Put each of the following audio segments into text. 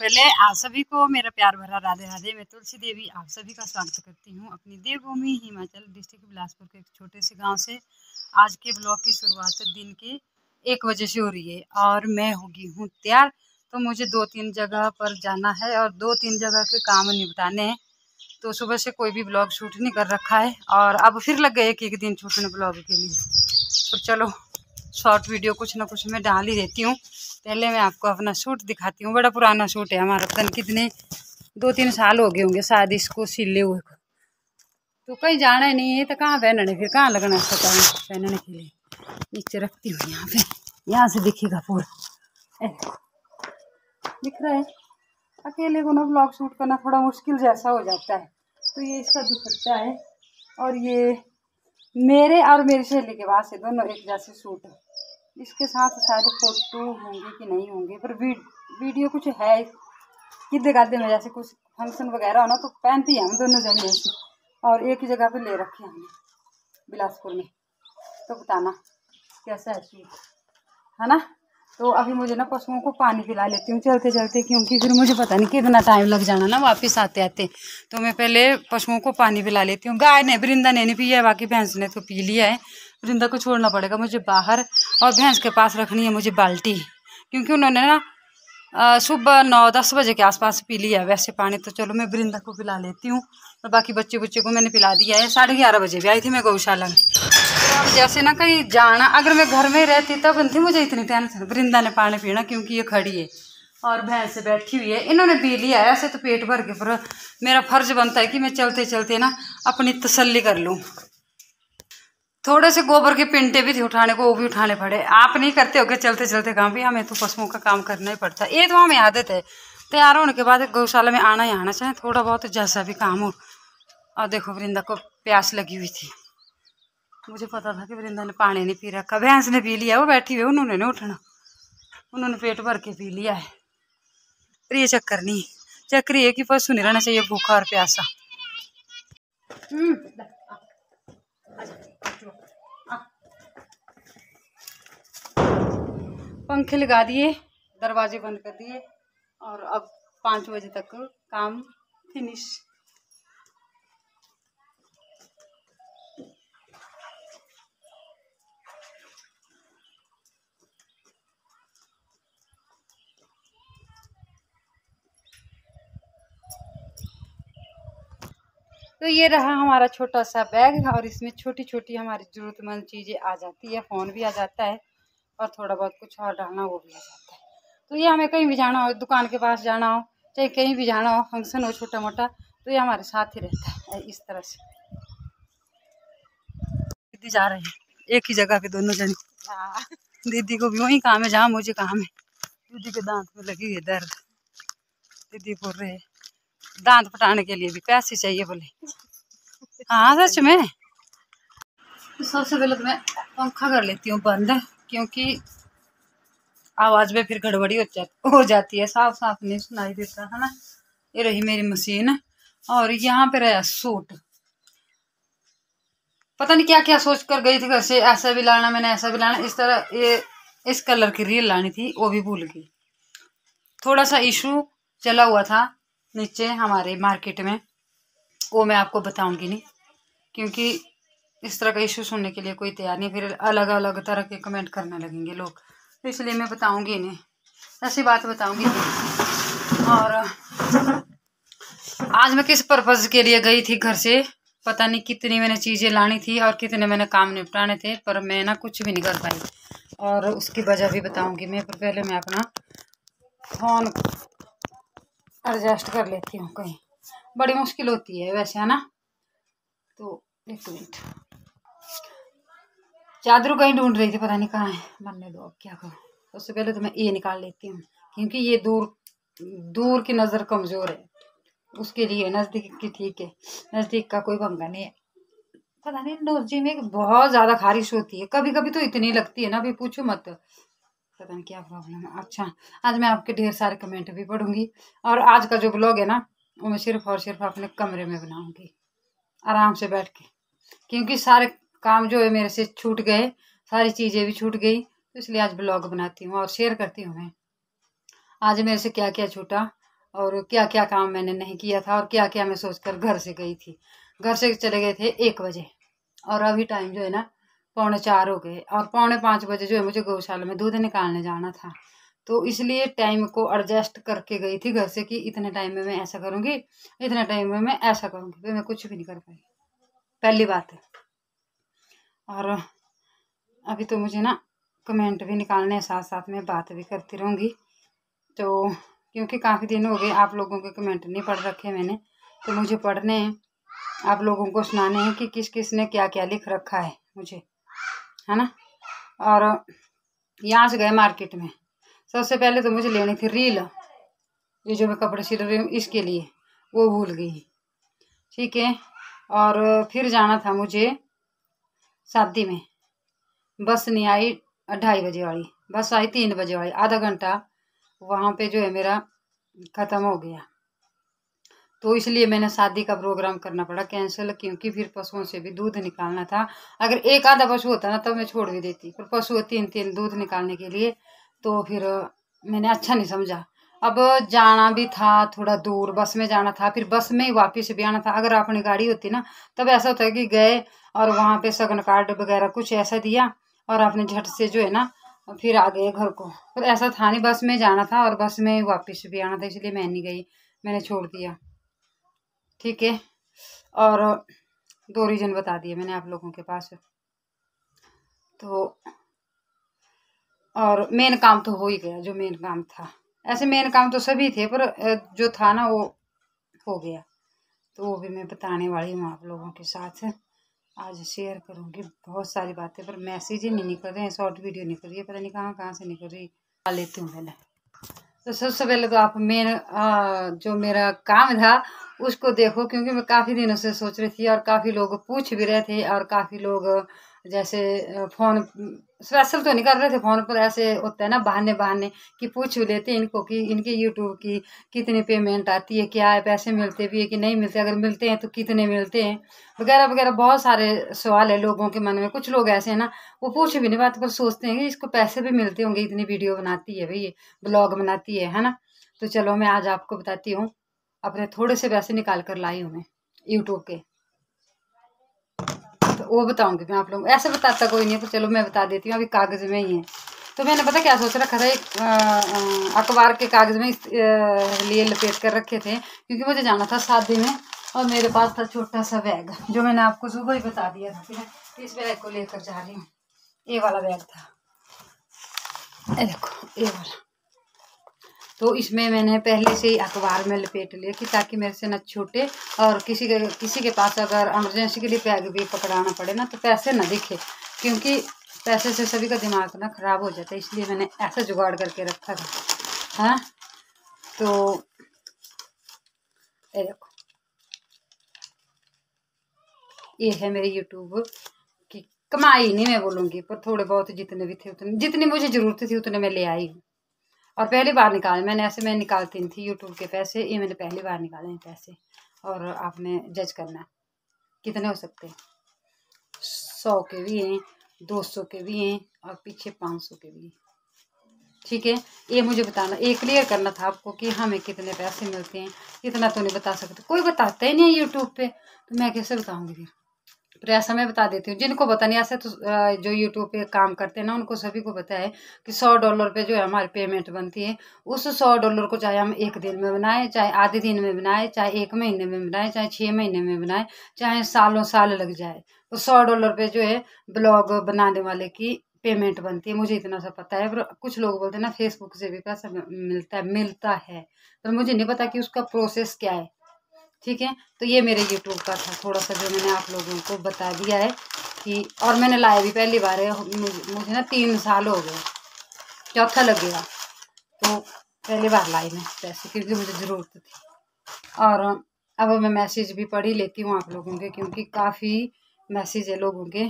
पहले आप सभी को मेरा प्यार भरा राधे राधे। मैं तुलसी देवी आप सभी का स्वागत करती हूँ अपनी देवभूमि हिमाचल डिस्ट्रिक्ट बिलासपुर के एक छोटे से गांव से। आज के ब्लॉग की शुरुआत दिन के 1 बजे से हो रही है और मैं होगी हूँ तैयार। तो मुझे 2-3 जगह पर जाना है और 2-3 जगह के काम निपटाने हैं। तो सुबह से कोई भी ब्लॉग शूट नहीं कर रखा है और अब फिर लग गए एक दिन छूटने ब्लॉग के लिए। तो चलो शॉर्ट वीडियो कुछ ना कुछ मैं डाल ही देती हूँ। पहले मैं आपको अपना सूट दिखाती हूँ। बड़ा पुराना सूट है हमारा, पता नहीं कितने 2-3 साल हो गए होंगे शायद इसको सिले हुए को। तो कहीं जाना ही नहीं है तो कहाँ पहनने, फिर कहाँ लगना पता है पहनने के लिए। नीचे रखती हूँ यहाँ पे, यहाँ से दिखेगा पूरा। दिख रहा है। अकेले को ना ब्लॉग शूट करना थोड़ा मुश्किल जैसा हो जाता है। तो ये इसका दुपट्टा है और ये मेरे और मेरी सहेली के पास है, दोनों एक जैसे सूट है। इसके साथ शायद फोटो होंगे कि नहीं होंगे, पर वीडियो कुछ है किधे गाधे में, जैसे कुछ फंक्शन वगैरह हो ना तो पहनती है हम दोनों जने ऐसे। और एक ही जगह पे ले रखे हमने बिलासपुर में। तो बताना कैसा है सूट, है ना। तो अभी मुझे ना पशुओं को पानी पिला लेती हूँ चलते चलते, क्योंकि फिर मुझे पता नहीं कितना टाइम लग जाना ना वापस आते आते। तो मैं पहले पशुओं को पानी पिला लेती हूँ। गाय ने, वृंदा ने नहीं पिया है, बाकी भैंस ने तो पी लिया है। वृंदा को छोड़ना पड़ेगा मुझे बाहर और भैंस के पास रखनी है मुझे बाल्टी, क्योंकि उन्होंने ना सुबह 9-10 बजे के आसपास पी लिया है वैसे पानी। तो चलो मैं वृंदा को पिला लेती हूँ और बाकी बच्चे को मैंने पिला दिया है। 11:30 बजे भी आई थी मैं गौशाला में। तो अब जैसे ना कहीं जाना, अगर मैं घर में रहती तब थी मुझे इतनी टेंशन। वृंदा ने पानी पीना क्योंकि ये खड़ी है और भैंस से बैठी हुई है, इन्होंने पी लिया है। ऐसे तो पेट भर के, पर मेरा फर्ज बनता है कि मैं चलते चलते ना अपनी तसल्ली कर लूँ। थोड़े से गोबर के पिंटे भी थे उठाने को, वो भी उठाने पड़े। आप नहीं करते हो कि चलते चलते काम भी, हमें तो पशुओं का काम करना ही पड़ता है। ये तो हमें आदत है, तैयार होने के बाद गौशाला में आना ही आना चाहिए, थोड़ा बहुत जैसा भी काम हो। और देखो वृंदा को प्यास लगी हुई थी, मुझे पता था कि वृंदा ने पानी नहीं पी रखा। भैंस ने पी लिया, वो बैठी हुई, उन्होंने नहीं उठना, उन्होंने पेट भर के पी लिया है। पर ये चक्कर नहीं, चक्कर ये कि पशु नहीं रहना चाहिए भूखा और प्यासा। पंखे लगा दिए, दरवाजे बंद कर दिए और अब 5 बजे तक काम फिनिश। तो ये रहा हमारा छोटा सा बैग और इसमें छोटी छोटी हमारी ज़रूरतमंद चीज़ें आ जाती है। फ़ोन भी आ जाता है और थोड़ा बहुत कुछ और डालना वो भी आ जाता है। तो ये हमें कहीं भी जाना हो, दुकान के पास जाना हो, चाहे कहीं भी जाना हो, फंक्शन हो छोटा मोटा, तो ये हमारे साथ ही रहता है इस तरह से। दीदी जा रहे हैं एक ही जगह पे दोनों जन। दीदी को भी वही काम है जहाँ मुझे काम है। दीदी के दांत में लगी हुई है दर्द। दीदी बोल रहे दांत पटाने के लिए भी पैसे चाहिए बोले। हाँ सच में। तो सबसे पहले तो मैं पंखा कर लेती हूँ बंद, क्योंकि आवाज़ में फिर गड़बड़ी हो जाती है, साफ साफ नहीं सुनाई देता है ना। ये रही मेरी मशीन और यहाँ पे रहा सूट। पता नहीं क्या क्या सोच कर गई थी घर से, ऐसा भी लाना मैंने, ऐसा भी लाना, इस तरह ये इस कलर की रील लानी थी, वो भी भूल गई। थोड़ा सा इशू चला हुआ था नीचे हमारे मार्केट में, वो मैं आपको बताऊंगी नहीं, क्योंकि इस तरह का इशू सुनने के लिए कोई तैयार नहीं, फिर अलग अलग तरह के कमेंट करने लगेंगे लोग, तो इसलिए मैं बताऊंगी नहीं, ऐसी बात बताऊंगी नहीं। और आज मैं किस पर्पज़ के लिए गई थी घर से, पता नहीं कितनी मैंने चीज़ें लानी थी और कितने मैंने काम निपटाने थे, पर मैं ना कुछ भी नहीं कर पाई और उसकी वजह भी बताऊंगी मैं। पर पहले मैं अपना फ़ोन एडजस्ट कर लेती हूँ, कहीं बड़ी मुश्किल होती है वैसे, है ना। तो 1 मिनट, चादर कहीं ढूंढ रही थी, पता नहीं कहाँ है, बनने दो अब क्या करूँ। उससे पहले तो मैं ये निकाल लेती हूँ, क्योंकि ये दूर की नज़र कमज़ोर है, उसके लिए नज़दीक की ठीक है, नज़दीक का कोई पंगा नहीं है। पता नहीं नोजी में बहुत ज़्यादा खारिश होती है, कभी कभी तो इतनी लगती है ना, अभी पूछो मत, पता नहीं क्या प्रॉब्लम है। अच्छा, आज मैं आपके ढेर सारे कमेंट भी पढ़ूंगी और आज का जो ब्लॉग है ना वो मैं सिर्फ और सिर्फ अपने कमरे में बनाऊंगी आराम से बैठ के, क्योंकि सारे काम जो है मेरे से छूट गए, सारी चीज़ें भी छूट गई, तो इसलिए आज ब्लॉग बनाती हूँ और शेयर करती हूँ मैं आज मेरे से क्या क्या छूटा और क्या क्या काम मैंने नहीं किया था और क्या क्या मैं सोचकर घर से गई थी। घर से चले गए थे 1 बजे और अभी टाइम जो है ना 3:45 हो गए और 4:45 बजे जो है मुझे गौशाला में दूध निकालने जाना था। तो इसलिए टाइम को एडजस्ट करके गई थी घर से कि इतने टाइम में मैं ऐसा करूँगी, इतने टाइम में मैं ऐसा करूँगी। फिर मैं कुछ भी नहीं कर पाई, पहली बात है। और अभी तो मुझे ना कमेंट भी निकालने साथ साथ में बात भी करती रहूँगी। तो क्योंकि काफ़ी दिन हो गए आप लोगों के कमेंट नहीं पढ़ रखे मैंने, तो मुझे पढ़ने हैं, आप लोगों को सुनाने हैं कि किस किस ने क्या क्या लिख रखा है मुझे, है ना। और यहाँ से गए मार्केट में। सबसे पहले तो मुझे लेनी थी रील, ये जो मैं कपड़े सिल रही हूँ इसके लिए, वो भूल गई, ठीक है। और फिर जाना था मुझे शादी में, बस नहीं आई 2:30 बजे वाली, बस आई 3 बजे वाली। आधा घंटा वहाँ पे जो है मेरा ख़त्म हो गया। तो इसलिए मैंने शादी का प्रोग्राम करना पड़ा कैंसिल, क्योंकि फिर पशुओं से भी दूध निकालना था। अगर एक आधा पशु होता ना तब मैं छोड़ भी देती, पर पशु 3 दूध निकालने के लिए, तो फिर मैंने अच्छा नहीं समझा। अब जाना भी था थोड़ा दूर, बस में जाना था, फिर बस में ही वापस भी आना था। अगर अपनी गाड़ी होती ना तब ऐसा होता है कि गए और वहाँ पे शगन कार्ड वगैरह कुछ ऐसा दिया और आपने झट से जो है ना फिर आ गए घर को। पर ऐसा था नहीं, बस में जाना था और बस में वापस भी आना था, इसलिए मैं नहीं गई, मैंने छोड़ दिया, ठीक है। और 2 रीज़न बता दिए मैंने आप लोगों के पास। तो और मेन काम तो हो ही गया, जो मेन काम था। ऐसे मेन काम तो सभी थे, पर जो था ना वो हो गया, तो वो भी मैं बताने वाली हूँ आप लोगों के साथ। आज शेयर करूँगी बहुत सारी बातें, पर मैसेज ही नहीं निकल रहे हैं, शॉर्ट वीडियो निकल रही है, पता नहीं कहाँ कहाँ से निकल रही। डाल लेती हूँ पहले। तो सबसे पहले तो आप मेन जो मेरा काम था उसको देखो, क्योंकि मैं काफ़ी दिनों से सोच रही थी और काफ़ी लोग पूछ भी रहे थे और काफ़ी लोग जैसे फ़ोन स्पेशल तो नहीं कर रहे थे, फ़ोन पर ऐसे होता है ना बहाने बहाने कि पूछ भी लेते इनको कि इनके यूट्यूब की कितनी पेमेंट आती है, क्या है, पैसे मिलते भी है कि नहीं मिलते, अगर मिलते हैं तो कितने मिलते हैं, वगैरह वगैरह। बहुत सारे सवाल है लोगों के मन में। कुछ लोग ऐसे हैं ना वो पूछ भी नहीं पाते, पर सोचते हैं कि इसको पैसे भी मिलते होंगे, इतनी वीडियो बनाती है भाई, ब्लॉग बनाती है ना। तो चलो मैं आज आपको बताती हूँ, अपने थोड़े से पैसे निकाल कर लाई हूँ मैं यूट्यूब के, तो वो बताऊंगी मैं आप लोगों को। ऐसे बताता कोई नहीं है, पर चलो मैं बता देती हूँ, अभी कागज़ में ही है। तो मैंने पता क्या सोच रखा था, एक अखबार के कागज़ में लिए लपेट कर रखे थे, क्योंकि मुझे जाना था शादी में और मेरे पास था छोटा सा बैग, जो मैंने आपको सुबह ही बता दिया था। फिर इस बैग को लेकर जा रही हूँ, ये वाला बैग था, ये देखो ये वाला। तो इसमें मैंने पहले से ही अखबार में लपेट लिया कि ताकि मेरे से न छूटे, और किसी के पास अगर इमरजेंसी के लिए बैग भी पकड़ाना पड़े ना तो पैसे न दिखे, क्योंकि पैसे से सभी का दिमाग ना ख़राब हो जाता है, इसलिए मैंने ऐसा जुगाड़ करके रखा था। हाँ, तो ये देखो, ये है मेरे यूट्यूब की कमाई। नहीं मैं बोलूँगी, पर थोड़े बहुत जितने भी थे उतने, जितनी मुझे ज़रूरत थी उतने मैं ले आई हूँ। और पहली बार निकाले मैंने, ऐसे मैं निकालती नहीं थी यूट्यूब के पैसे, ये मैंने पहली बार निकाले हैं पैसे। और आपने जज करना कितने हो सकते हैं, 100 के भी हैं, 200 के भी हैं और पीछे 500 के भी हैं, ठीक है। ये मुझे बताना, ये क्लियर करना था आपको कि हमें कितने पैसे मिलते हैं। इतना तो नहीं बता सकते, कोई बताता ही नहीं है यूट्यूब पे, तो मैं कैसे बताऊँगी फिर। पर ऐसा मैं बता देती हूँ जिनको पता नहीं, ऐसे तो जो यूट्यूब पे काम करते हैं ना उनको सभी को पता है कि $100 पे जो है हमारी पेमेंट बनती है। उस $100 को चाहे हम 1 दिन में बनाए, चाहे आधे दिन में बनाए, चाहे 1 महीने में बनाए, चाहे 6 महीने में बनाए, चाहे सालों साल लग जाए, तो $100 पे जो है ब्लॉग बनाने वाले की पेमेंट बनती है। मुझे इतना सा पता है, पर कुछ लोग बोलते हैं ना फेसबुक से भी पैसा मिलता है, पर मुझे नहीं पता कि उसका प्रोसेस क्या है, ठीक है। तो ये मेरे यूट्यूब का था थोड़ा सा जो मैंने आप लोगों को बता दिया है कि, और मैंने लाया भी पहली बार है, मुझे ना 3 साल हो गए, चौथा लगेगा, तो पहली बार लाई मैं पैसे, क्योंकि मुझे ज़रूरत थी। और अब मैं मैसेज भी पढ़ ही लेती हूँ आप लोगों के, क्योंकि काफ़ी मैसेज है लोगों के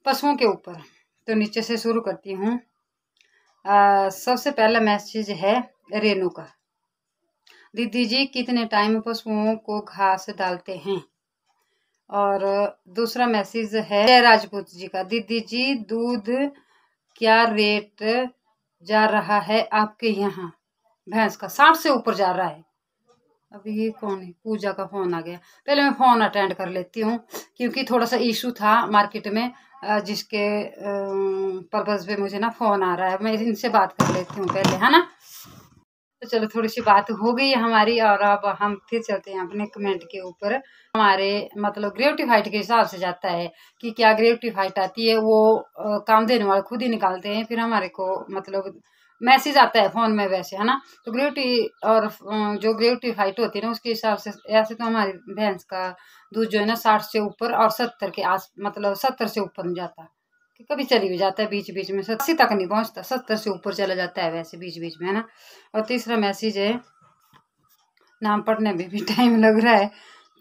पशुओं के ऊपर। तो नीचे से शुरू करती हूँ। सबसे पहला मैसेज है रेनू का। दीदी जी कितने टाइम पशुओं को घास डालते हैं। और दूसरा मैसेज है जय राजपूत जी का। दीदी जी दूध क्या रेट जा रहा है आपके यहाँ। भैंस का 60 से ऊपर जा रहा है। अभी ये कौन है? पूजा का फोन आ गया। पहले मैं फोन अटेंड कर लेती हूँ क्योंकि थोड़ा सा इशू था मार्केट में, जिसके पर्पज पे मुझे ना फोन आ रहा है। मैं इनसे बात कर लेती हूँ पहले, है ना। तो चलो थोड़ी सी बात हो गई है हमारी, और अब हम फिर चलते हैं अपने कमेंट के ऊपर। हमारे मतलब ग्रेविटी के हिसाब से जाता है कि क्या ग्रेविटी आती है, वो काम देने वाले खुद ही निकालते हैं, फिर हमारे को मतलब मैसेज आता है फोन में वैसे, है ना। तो ग्रेविटी और जो ग्रेविटी होती है ना उसके हिसाब से ऐसे तो हमारी भैंस का दूध जो है ना 60 से ऊपर और 70 के आस मतलब 70 से ऊपर नहीं जाता, कभी चली भी जाता है बीच बीच में, 80 तक नहीं पहुंचता, 70 से ऊपर चला जाता है वैसे बीच बीच में, है ना। और तीसरा मैसेज है, नाम पढ़ने में भी टाइम लग रहा है।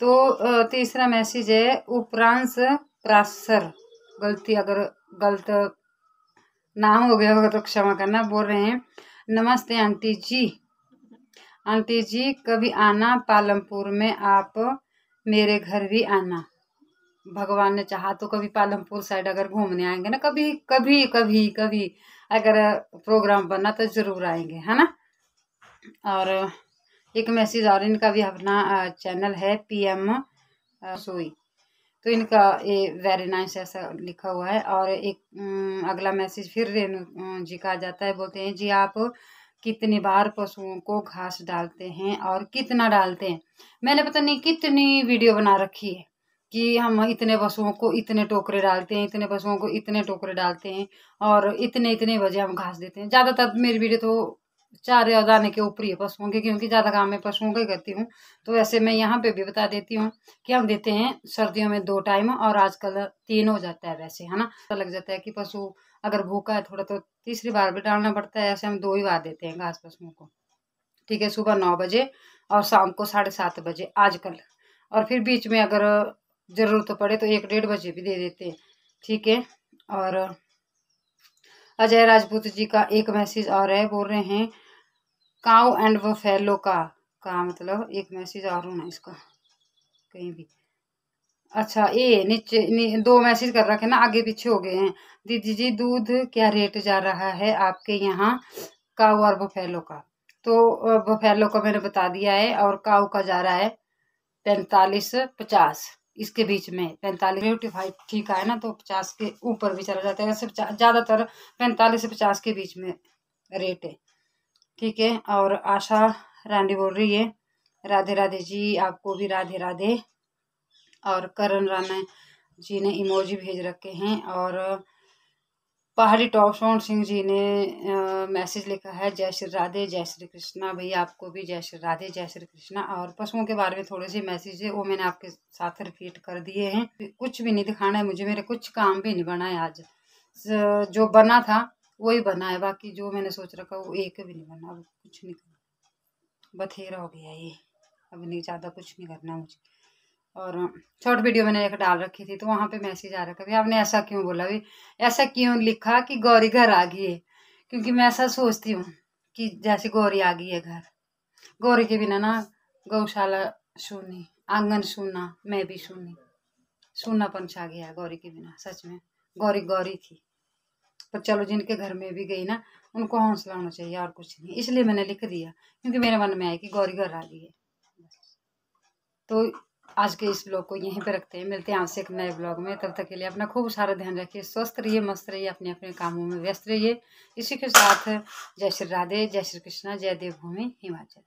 तो तीसरा मैसेज है उपरांश प्रासर, गलती अगर गलत नाम हो गया होगा तो क्षमा करना। बोल रहे हैं नमस्ते आंटी जी, आंटी जी कभी आना पालमपुर में, आप मेरे घर भी आना, भगवान ने चाहा तो कभी पालमपुर साइड अगर घूमने आएंगे ना, कभी कभी कभी कभी अगर प्रोग्राम बना तो जरूर आएंगे, है ना। और एक मैसेज और, इनका भी अपना चैनल है PM सोई, तो इनका ये वेरी नाइस ऐसा लिखा हुआ है। और एक अगला मैसेज फिर रेणु जी का आ जाता है। बोलते हैं जी आप कितनी बार पशुओं को घास डालते हैं और कितना डालते हैं। मैंने पता नहीं कितनी वीडियो बना रखी है कि हम इतने पशुओं को इतने टोकरे डालते हैं, इतने पशुओं को इतने टोकरे डालते हैं, और इतने इतने बजे हम घास देते हैं। ज़्यादातर मेरी वीडियो तो 4 या दाने के ऊपर ही है पशुओं के, क्योंकि ज़्यादा काम मैं पशुओं का ही करती हूँ। तो वैसे मैं यहाँ पे भी बता देती हूँ कि हम देते हैं सर्दियों में 2 टाइम, और आजकल 3 हो जाता है वैसे, है ना। तो लग जाता है कि पशु अगर भूखा है थोड़ा तो तीसरी बार भी डालना पड़ता है, ऐसे हम 2 ही बार देते हैं घास पशुओं को। ठीक है, सुबह 9 बजे और शाम को 7:30 बजे आजकल, और फिर बीच में अगर ज़रूरत पड़े तो 1-1:30 बजे भी दे देते हैं। ठीक है। और अजय राजपूत जी का एक मैसेज और है। बोल रहे हैं काउ एंड बफेलो का मतलब एक मैसेज और होना इसका कहीं भी। अच्छा, ये नीचे 2 मैसेज कर रखे ना, आगे पीछे हो गए हैं। दीदी जी दूध क्या रेट जा रहा है आपके यहाँ, काऊ और बफेलो का? तो बफेलो का मैंने बता दिया है, और काऊ का जा रहा है 45-50 इसके बीच में। 45 ठीक है ना, तो 50 के ऊपर भी चला जाता है वैसे, ज़्यादातर 45 से 50 के बीच में रेट है। ठीक है। और आशा रानी बोल रही है राधे राधे जी, आपको भी राधे राधे। और करण राणा जी ने इमोजी भेज रखे हैं। और पहाड़ी टॉप सोन सिंह जी ने मैसेज लिखा है जय श्री राधे जय श्री कृष्णा। भैया आपको भी जय श्री राधे जय श्री कृष्णा। और पशुओं के बारे में थोड़े से मैसेज है वो मैंने आपके साथ रिपीट कर दिए हैं। कुछ भी नहीं दिखाना है मुझे, मेरे कुछ काम भी नहीं बना है आज, जो बना था वही बना है, बाकी जो मैंने सोच रखा वो एक भी नहीं बना। अब कुछ नहीं करना, बथेरा हो गया ये, अब नहीं ज़्यादा कुछ नहीं करना मुझे। और शॉर्ट वीडियो मैंने एक डाल रखी थी तो वहाँ पे मैसेज आ रखा, भी आपने ऐसा क्यों बोला, भी ऐसा क्यों लिखा कि गौरी घर आ गई है, क्योंकि मैं ऐसा सोचती हूँ कि जैसे गौरी आ गई है घर। गौरी के बिना ना गौशाला सुनी, आंगन सुना, मैं भी सुनी, सुनापन छा गया गौरी के बिना। सच में गौरी गौरी थी, पर चलो जिनके घर में भी गई ना उनको हौसला होना चाहिए और कुछ नहीं, इसलिए मैंने लिख दिया क्योंकि मेरे मन में आया कि गौरी घर आ गई है। तो आज के इस ब्लॉग को यहीं पे रखते हैं, मिलते हैं आपसे एक नए ब्लॉग में। तब तक के लिए अपना खूब सारा ध्यान रखिए, स्वस्थ रहिए, मस्त रहिए, अपने अपने कामों में व्यस्त रहिए। इसी के साथ जय श्री राधे जय श्री कृष्णा, जय देवभूमि हिमाचल।